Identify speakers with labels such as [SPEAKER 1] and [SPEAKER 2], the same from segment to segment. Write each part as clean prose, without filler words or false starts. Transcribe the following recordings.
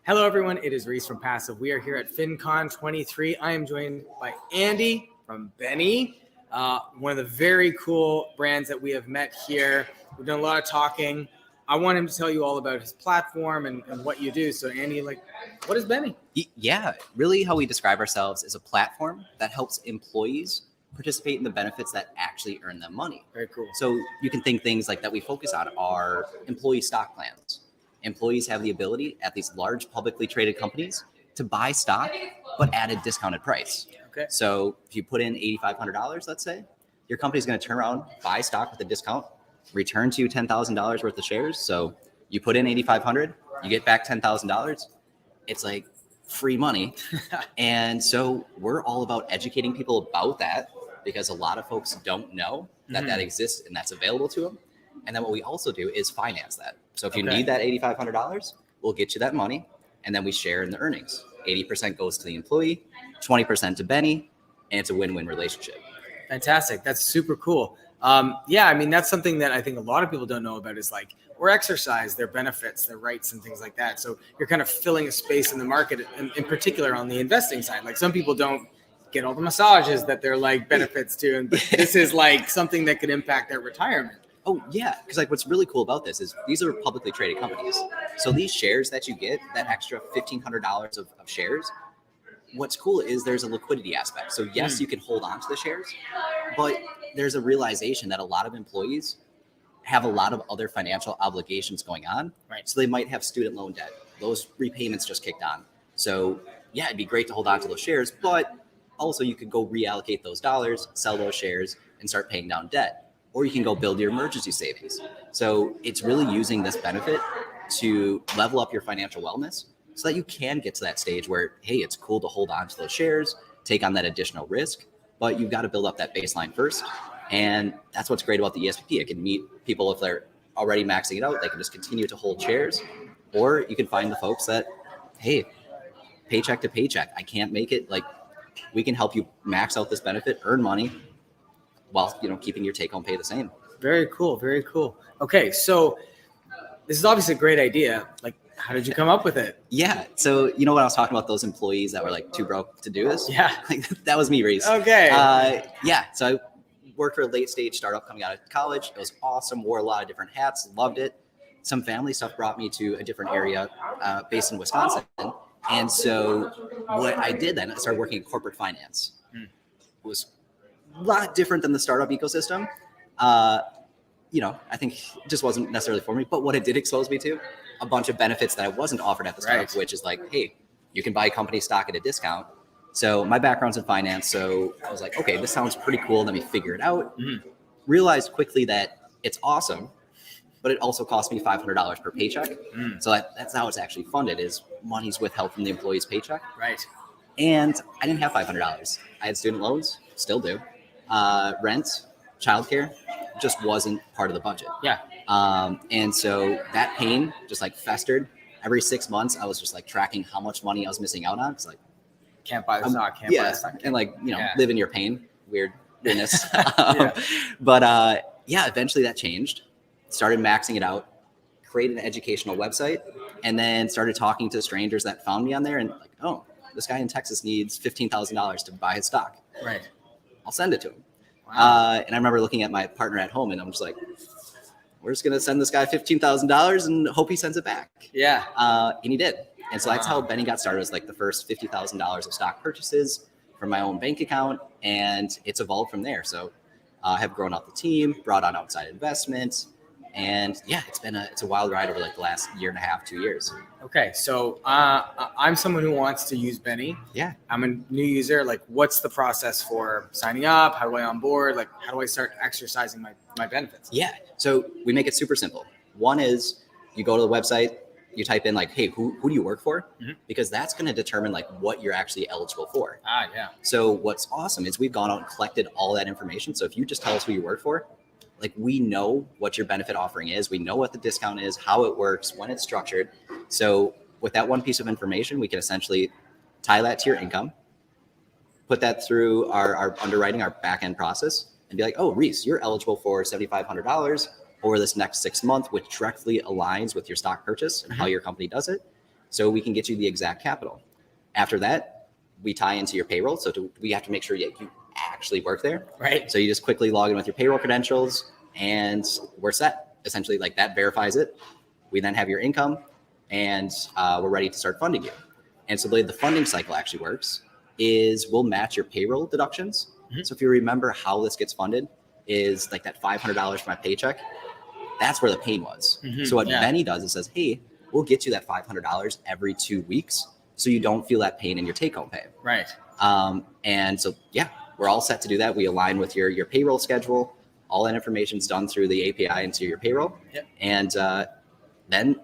[SPEAKER 1] Hello, everyone. It is Reese from Passiv. We are here at FinCon23. I am joined by Andy from Benny, one of the very cool brands that we have met here. We've done a lot of talking. I want him to tell you all about his platform and what you do. So, Andy, what is Benny?
[SPEAKER 2] Yeah, really how we describe ourselves is a platform that helps employees participate in the benefits that actually earn them money.
[SPEAKER 1] Very cool.
[SPEAKER 2] So you can think things like that we focus on are employee stock plans. Employees have the ability at these large publicly traded companies to buy stock, but at a discounted price.
[SPEAKER 1] Okay.
[SPEAKER 2] So if you put in $8,500, let's say, your company's going to turn around, buy stock with a discount, return to you $10,000 worth of shares. So you put in $8,500, you get back $10,000. It's like free money. And so we're all about educating people about that because a lot of folks don't know that that exists and that's available to them. And then what we also do is finance that. So if you need that $8,500, we'll get you that money. And then we share in the earnings. 80% goes to the employee, 20% to Benny, and it's a win-win relationship.
[SPEAKER 1] Fantastic. That's super cool. Yeah, I mean, that's something that I think a lot of people don't know about is or exercise, their benefits, their rights and things like that. So you're kind of filling a space in the market, in particular on the investing side. Like some people don't get all the massages that they're benefits to. And this is something that could impact their retirement.
[SPEAKER 2] Oh, yeah. Because what's really cool about this is these are publicly traded companies. So these shares that you get, that extra $1,500 of shares, what's cool is there's a liquidity aspect. So yes, you can hold on to the shares, but there's a realization that a lot of employees have a lot of other financial obligations going on.
[SPEAKER 1] Right.
[SPEAKER 2] So they might have student loan debt. Those repayments just kicked on. So yeah, it'd be great to hold on to those shares, but also you could go reallocate those dollars, sell those shares and start paying down debt. Or you can go build your emergency savings. So it's really using this benefit to level up your financial wellness so that you can get to that stage where, hey, it's cool to hold on to those shares, take on that additional risk, but you've got to build up that baseline first. And that's what's great about the ESPP. It can meet people if they're already maxing it out, they can just continue to hold shares. Or you can find the folks that, hey, paycheck to paycheck, I can't make it. We can help you max out this benefit, earn money, while keeping your take-home pay the same.
[SPEAKER 1] Very cool. Very cool. Okay, so this is obviously a great idea. How did you come up with it?
[SPEAKER 2] Yeah. So when I was talking about those employees that were too broke to do this,
[SPEAKER 1] yeah,
[SPEAKER 2] that was me, Reese.
[SPEAKER 1] Okay.
[SPEAKER 2] Yeah. So I worked for a late-stage startup coming out of college. It was awesome. Wore a lot of different hats. Loved it. Some family stuff brought me to a different area based in Wisconsin. And so what I did then, I started working in corporate finance. It was a lot different than the startup ecosystem. I think it just wasn't necessarily for me, but what it did expose me to, a bunch of benefits that I wasn't offered at the startup, which is hey, you can buy company stock at a discount. So my background's in finance. So I was okay, this sounds pretty cool. Let me figure it out. Realized quickly that it's awesome, but it also cost me $500 per paycheck. So that's how it's actually funded is money's withheld from the employee's paycheck.
[SPEAKER 1] Right.
[SPEAKER 2] And I didn't have $500. I had student loans, still do. Rent, childcare, just wasn't part of the budget.
[SPEAKER 1] Yeah.
[SPEAKER 2] And so that pain just festered. Every 6 months, I was just tracking how much money I was missing out on. It's
[SPEAKER 1] can't buy the stock, can't buy the stock.
[SPEAKER 2] And live in your pain, weirdness. But eventually that changed. Started maxing it out, created an educational website, and then started talking to strangers that found me on there and oh, this guy in Texas needs $15,000 to buy his stock.
[SPEAKER 1] Right.
[SPEAKER 2] I'll send it to him.
[SPEAKER 1] Wow.
[SPEAKER 2] And I remember looking at my partner at home and I'm just we're just going to send this guy $15,000 and hope he sends it back.
[SPEAKER 1] Yeah.
[SPEAKER 2] And he did. And so that's how Benny got started. It was the first $50,000 of stock purchases from my own bank account. And it's evolved from there. So I have grown out the team, brought on outside investments. And yeah, it's a wild ride over the last year and a half, 2 years.
[SPEAKER 1] Okay. So I'm someone who wants to use Benny.
[SPEAKER 2] Yeah.
[SPEAKER 1] I'm a new user. What's the process for signing up? How do I onboard? How do I start exercising my benefits?
[SPEAKER 2] Yeah. So we make it super simple. One is you go to the website, you type in hey, who do you work for? Because that's going to determine what you're actually eligible for.
[SPEAKER 1] Yeah.
[SPEAKER 2] So what's awesome is we've gone out and collected all that information. So if you just tell us who you work for, we know what your benefit offering is. We know what the discount is, how it works, when it's structured. So with that one piece of information, we can essentially tie that to your income, put that through our underwriting, our back end process, and be oh, Reese, you're eligible for $7,500 over this next 6 months, which directly aligns with your stock purchase and how your company does it. so we can get you the exact capital. After that, we tie into your payroll. So we have to make sure you actually work there.
[SPEAKER 1] Right.
[SPEAKER 2] So you just quickly log in with your payroll credentials and we're set. Essentially, like that verifies it. We then have your income and we're ready to start funding you. And so the way the funding cycle actually works is we'll match your payroll deductions. Mm-hmm. So if you remember how this gets funded is like that $500 from my paycheck, that's where the pain was. Mm-hmm. So what Benny does is says, hey, we'll get you that $500 every 2 weeks so you don't feel that pain in your take-home pay.
[SPEAKER 1] Right.
[SPEAKER 2] And so, yeah, we're all set to do that. We align with your payroll schedule. All that information is done through the API into your payroll. Yep. And then,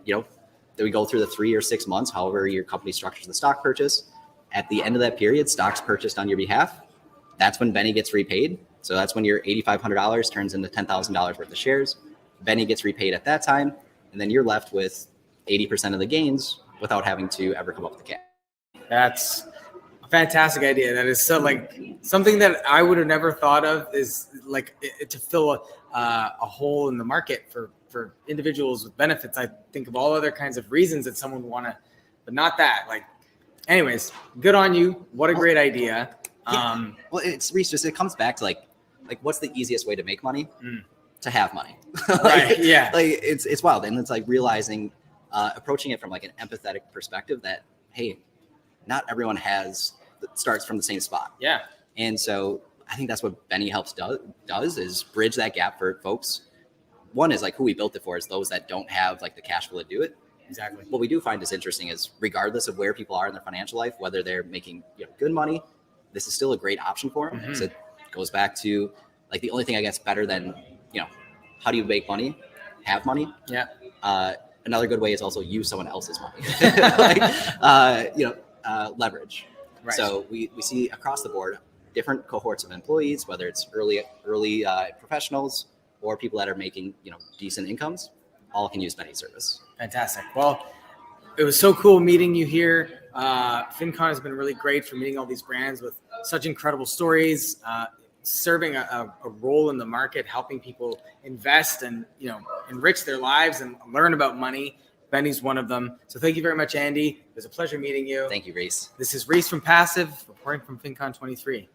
[SPEAKER 2] we go through the 3 or 6 months, however your company structures the stock purchase. At the end of that period, stocks purchased on your behalf. That's when Benny gets repaid. So that's when your $8,500 turns into $10,000 worth of shares. Benny gets repaid at that time. And then you're left with 80% of the gains without having to ever come up with the cash.
[SPEAKER 1] That's a fantastic idea. That is so like something that I would have never thought of is like to fill a hole in the market for individuals with benefits. I think of all other kinds of reasons that someone would want to, but not that. Like, anyways, good on you. What a great idea.
[SPEAKER 2] Yeah. Well, it's Reese. Just it comes back to like what's the easiest way to make money? To have money.
[SPEAKER 1] Right. Yeah.
[SPEAKER 2] Like it's wild, and it's like realizing, approaching it from like an empathetic perspective that hey, not everyone starts from the same spot.
[SPEAKER 1] Yeah.
[SPEAKER 2] And so I think that's what Benny Helps does is bridge that gap for folks. One is like who we built it for is those that don't have like the cash flow to do it.
[SPEAKER 1] Exactly.
[SPEAKER 2] What we do find is interesting is regardless of where people are in their financial life, whether they're making good money, this is still a great option for them. Mm-hmm. So it goes back to like the only thing I guess better than, how do you make money? Have money.
[SPEAKER 1] Yeah.
[SPEAKER 2] Another good way is also use someone else's money. Leverage. Right. So we see across the board different cohorts of employees, whether it's early professionals or people that are making decent incomes, all can use Benny's service.
[SPEAKER 1] Fantastic. Well, it was so cool meeting you here. FinCon has been really great for meeting all these brands with such incredible stories, serving a role in the market, helping people invest and enrich their lives and learn about money. Benny's one of them. So thank you very much, Andy. It was a pleasure meeting you.
[SPEAKER 2] Thank you, Reese.
[SPEAKER 1] This is Reese from Passive, reporting from FinCon23.